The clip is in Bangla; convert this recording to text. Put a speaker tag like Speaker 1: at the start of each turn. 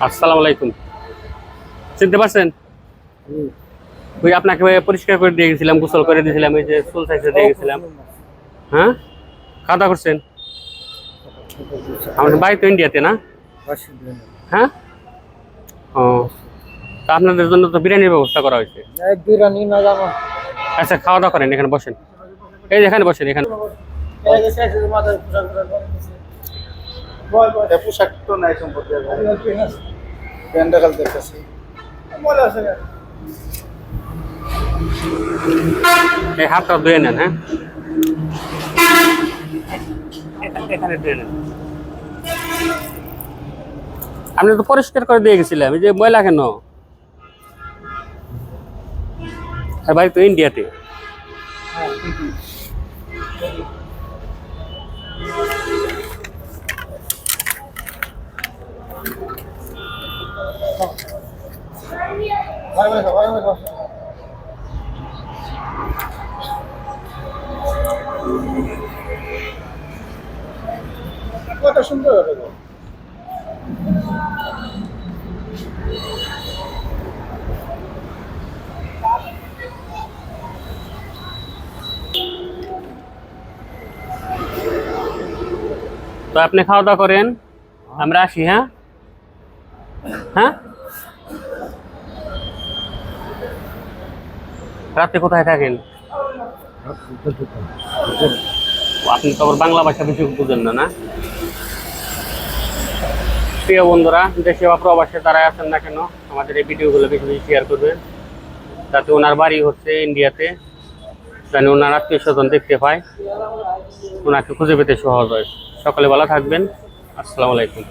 Speaker 1: আসসালামু আলাইকুম। চিনতে পারছেন? ওই আপনাকে পরিষ্কার করে দিয়ে গেছিলাম, গোসল করে দিয়েছিলাম, এই যে চুল সাইজে দিয়ে গেছিলাম। হ্যাঁ, খাওয়া দাওয়া করছেন? আমাদের বাড়ি তো ইন্ডিয়াতে না? হ্যাঁ। ও, তা আপনাদের জন্য তো বিরিয়ানির ব্যবস্থা করা হয়েছে। আচ্ছা, খাওয়া দাওয়া করেন, এখানে বসেন। এই যে এখানে বসেন, এখানে।
Speaker 2: পোশাক তো নাই সম্পর্কে প্যান্ডা খাল দেখতেছি
Speaker 1: এই হাতটা ধুয়ে নেন। হ্যাঁ, এখানে ধুয়ে নেন। আপনি তো পরিষ্কার করে দিয়ে গেছিলাম, এই যে ময়লা কেন? আর বাড়ি তো ইন্ডিয়াতে।
Speaker 2: কত সুন্দর হবে।
Speaker 1: তো আপনি খাওয়া দাওয়া করেন, আমরা আসি। হ্যাঁ হ্যাঁ, রাতে কোথায় থাকেন? আপনি তো আবার বাংলা ভাষা কিছু বুঝেন না, না? প্রিয় বন্ধুরা, দেশে বা প্রবাসে তারা আছেন না কেন, আমাদের এই ভিডিওগুলো বেশি বেশি শেয়ার করবেন, যাতে ওনার বাড়ি হচ্ছে ইন্ডিয়াতে, যেন ওনার আত্মীয় স্বজন দেখতে পায়, ওনাকে খুঁজে পেতে সহজ হয়। সকলে ভালো থাকবেন। আসসালামু আলাইকুম।